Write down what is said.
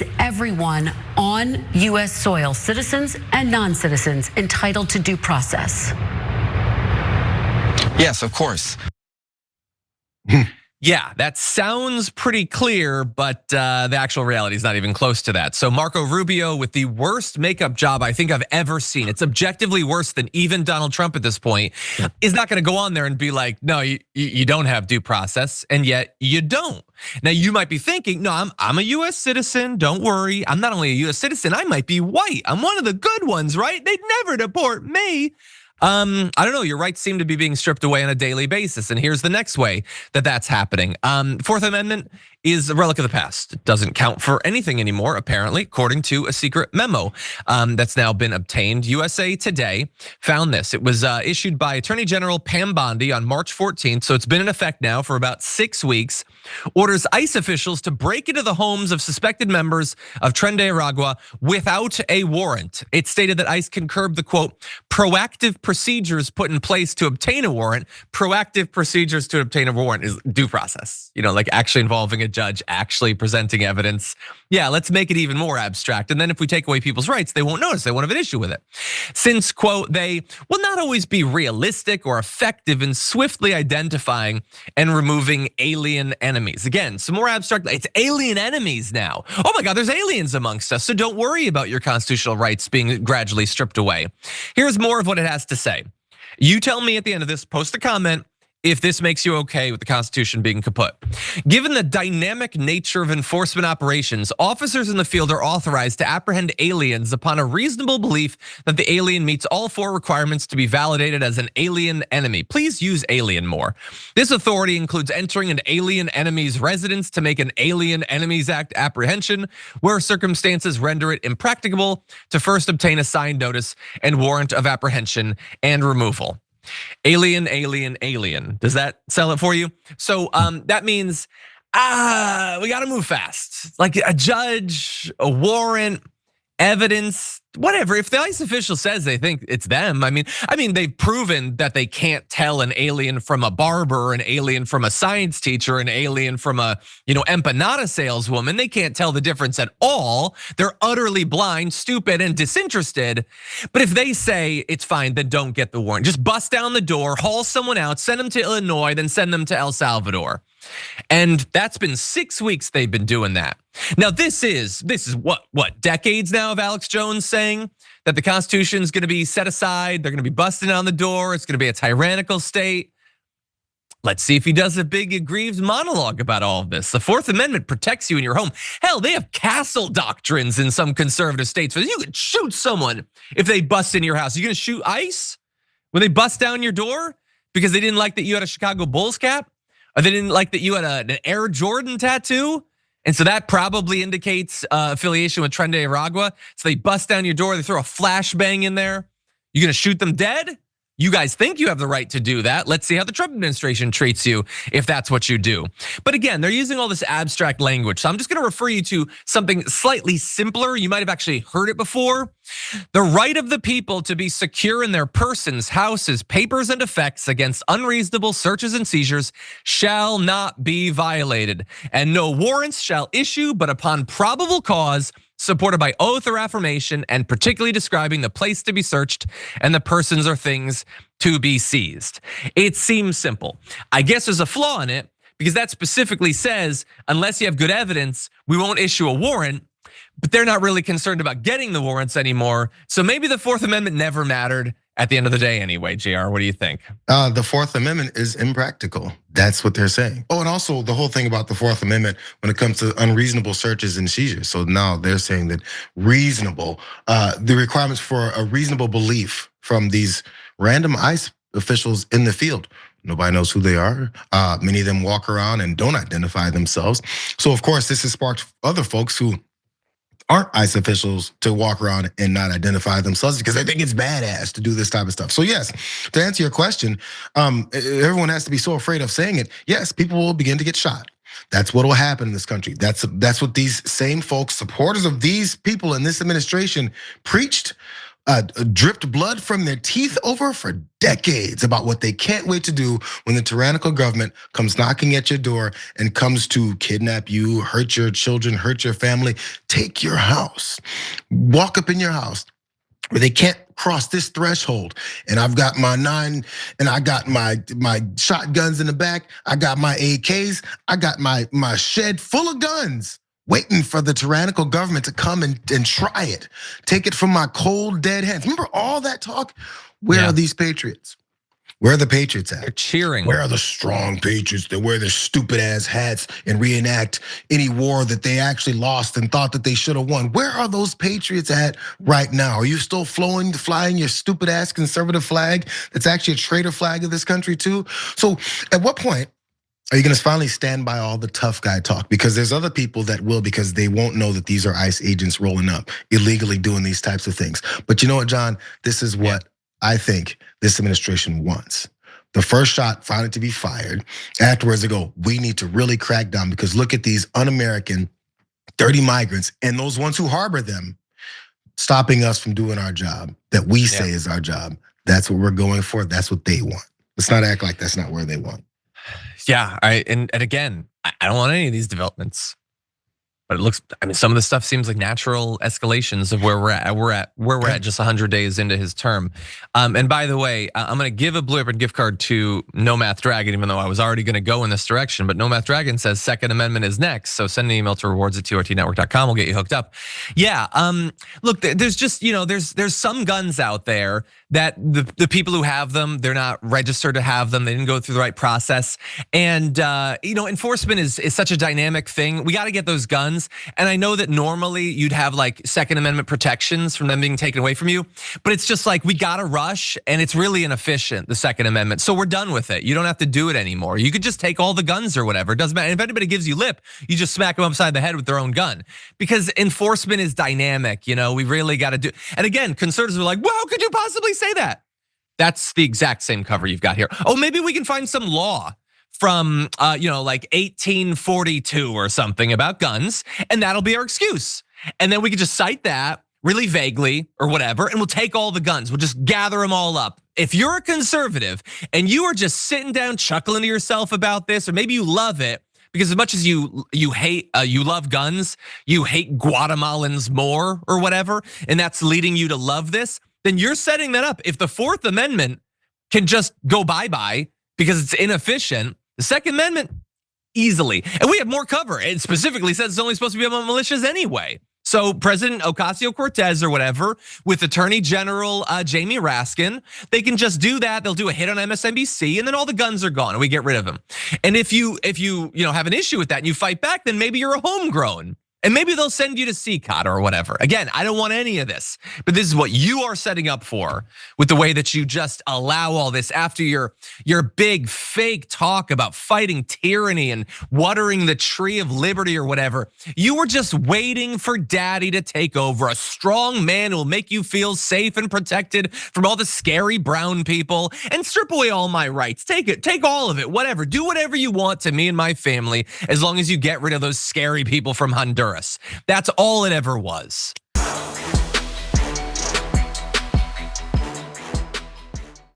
makes everyone on U.S. soil, citizens and non-citizens, entitled to due process. Yes, of course. Yeah, that sounds pretty clear, but the actual reality is not even close to that. So Marco Rubio with the worst makeup job I think I've ever seen. It's objectively worse than even Donald Trump at this point. Is not gonna go on there and be like, no, you don't have due process, and yet you don't. Now you might be thinking, no, I'm a US citizen, don't worry. I'm not only a US citizen, I might be white. I'm one of the good ones, right? They'd never deport me. I don't know, your rights seem to be being stripped away on a daily basis. And here's the next way that that's happening. Fourth Amendment is a relic of the past. It doesn't count for anything anymore, apparently, according to a secret memo that's now been obtained. USA Today found this. It was issued by Attorney General Pam Bondi on March 14th. So it's been in effect now for about 6 weeks. Orders ICE officials to break into the homes of suspected members of Tren de Aragua without a warrant. It stated that ICE can curb the, quote, proactive procedures put in place to obtain a warrant. Proactive procedures to obtain a warrant is due process. You know, like actually involving a judge, actually presenting evidence. Yeah, let's make it even more abstract. And then if we take away people's rights, they won't notice, they won't have an issue with it. Since, quote, they will not always be realistic or effective in swiftly identifying and removing alien enemies. Again, some more abstract, it's alien enemies now. Oh my God, there's aliens amongst us. So don't worry about your constitutional rights being gradually stripped away. Here's more of what it has to say. You tell me at the end of this, post a comment if this makes you okay with the Constitution being kaput. Given the dynamic nature of enforcement operations, officers in the field are authorized to apprehend aliens upon a reasonable belief that the alien meets all 4 requirements to be validated as an alien enemy. Please use alien more. This authority includes entering an alien enemy's residence to make an Alien Enemies Act apprehension, where circumstances render it impracticable to first obtain a signed notice and warrant of apprehension and removal. Alien, alien, alien. Does that sell it for you? So that means, we gotta move fast. Like a judge, a warrant, evidence, whatever. If the ICE official says they think it's them, I mean, they've proven that they can't tell an alien from a barber, an alien from a science teacher, an alien from a, empanada saleswoman. They can't tell the difference at all. They're utterly blind, stupid, and disinterested. But if they say it's fine, then don't get the warrant. Just bust down the door, haul someone out, send them to Illinois, then send them to El Salvador. And that's been 6 weeks they've been doing that. Now this is what decades now of Alex Jones saying that the Constitution is going to be set aside. They're going to be busting down the door. It's going to be a tyrannical state. Let's see if he does a big aggrieved monologue about all of this. The Fourth Amendment protects you in your home. Hell, they have castle doctrines in some conservative states. You can shoot someone if they bust in your house. You're going to shoot ICE when they bust down your door because they didn't like that you had a Chicago Bulls cap? Or they didn't like that you had an Air Jordan tattoo? And so that probably indicates affiliation with Tren de Aragua. So they bust down your door, they throw a flashbang in there. You're gonna shoot them dead? You guys think you have the right to do that. Let's see how the Trump administration treats you if that's what you do. But again, they're using all this abstract language. So I'm just gonna refer you to something slightly simpler. You might have actually heard it before. The right of the people to be secure in their persons, houses, papers, and effects against unreasonable searches and seizures shall not be violated. And no warrants shall issue but upon probable cause, supported by oath or affirmation, and particularly describing the place to be searched and the persons or things to be seized. It seems simple. I guess there's a flaw in it because that specifically says, unless you have good evidence, we won't issue a warrant, but they're not really concerned about getting the warrants anymore. So maybe the Fourth Amendment never mattered at the end of the day anyway. JR, what do you think? The Fourth Amendment is impractical. That's what they're saying. Oh, and also the whole thing about the Fourth Amendment when it comes to unreasonable searches and seizures. So now they're saying that reasonable, the requirements for a reasonable belief from these random ICE officials in the field. Nobody knows who they are. Many of them walk around and don't identify themselves. So of course, this has sparked other folks who aren't ICE officials to walk around and not identify themselves because they think it's badass to do this type of stuff. So yes, to answer your question, everyone has to be so afraid of saying it. Yes, people will begin to get shot. That's what will happen in this country. That's what these same folks, supporters of these people in this administration preached. dripped blood from their teeth over for decades about what they can't wait to do when the tyrannical government comes knocking at your door and comes to kidnap you, hurt your children, hurt your family, take your house, walk up in your house where they can't cross this threshold. And I've got my 9 and I got my shotguns in the back. I got my AKs. I got my shed full of guns, waiting for the tyrannical government to come and try it. Take it from my cold, dead hands. Remember all that talk? Where are these patriots? Where are the patriots at? They're cheering. Where are the strong patriots that wear their stupid ass hats and reenact any war that they actually lost and thought that they should have won? Where are those patriots at right now? Are you still flying your stupid ass conservative flag that's actually a traitor flag of this country too? So at what point are you gonna finally stand by all the tough guy talk? Because there's other people that will, because they won't know that these are ICE agents rolling up, illegally doing these types of things. But you know what, John? This is what I think this administration wants. The first shot found it to be fired. Afterwards, they go, we need to really crack down because look at these un-American, dirty migrants and those ones who harbor them, stopping us from doing our job that we say is our job. That's what we're going for. That's what they want. Let's not act like that's not where they want. Yeah, and again, I don't want any of these developments. But it looks, I mean, some of the stuff seems like natural escalations of where we're at. We're at just 100 days into his term. And by the way, I'm gonna give a Blue Apron gift card to No Math Dragon, even though I was already gonna go in this direction. But No Math Dragon says Second Amendment is next. So send an email to rewards@trtnetwork.com. We'll get you hooked up. Yeah, look, there's just, there's some guns out there that the people who have them, they're not registered to have them. They didn't go through the right process. And enforcement is such a dynamic thing. We got to get those guns. And I know that normally you'd have like Second Amendment protections from them being taken away from you, but it's just like we gotta rush, and it's really inefficient, the Second Amendment. So we're done with it. You don't have to do it anymore. You could just take all the guns or whatever. It doesn't matter. And if anybody gives you lip, you just smack them upside the head with their own gun. Because enforcement is dynamic. We really got to do. And again, conservatives are like, well, how could you possibly say that? That's the exact same cover you've got here. Oh, maybe we can find some law from like 1842 or something about guns, and that'll be our excuse. And then we could just cite that really vaguely or whatever, and we'll take all the guns. We'll just gather them all up. If you're a conservative and you are just sitting down chuckling to yourself about this, or maybe you love it, because as much as you love guns, you hate Guatemalans more or whatever, and that's leading you to love this, then you're setting that up. If the Fourth Amendment can just go bye-bye because it's inefficient, the Second Amendment, easily. And we have more cover. It specifically says it's only supposed to be about militias anyway. So President Ocasio-Cortez or whatever, with Attorney General Jamie Raskin, they can just do that. They'll do a hit on MSNBC, and then all the guns are gone, and we get rid of them. And if you have an issue with that and you fight back, then maybe you're a homegrown. And maybe they'll send you to CCOT or whatever. Again, I don't want any of this, but this is what you are setting up for with the way that you just allow all this after your big fake talk about fighting tyranny and watering the tree of liberty or whatever. You were just waiting for daddy to take over, a strong man who will make you feel safe and protected from all the scary brown people and strip away all my rights. Take it, take all of it, whatever. Do whatever you want to me and my family as long as you get rid of those scary people from Honduras. That's all it ever was.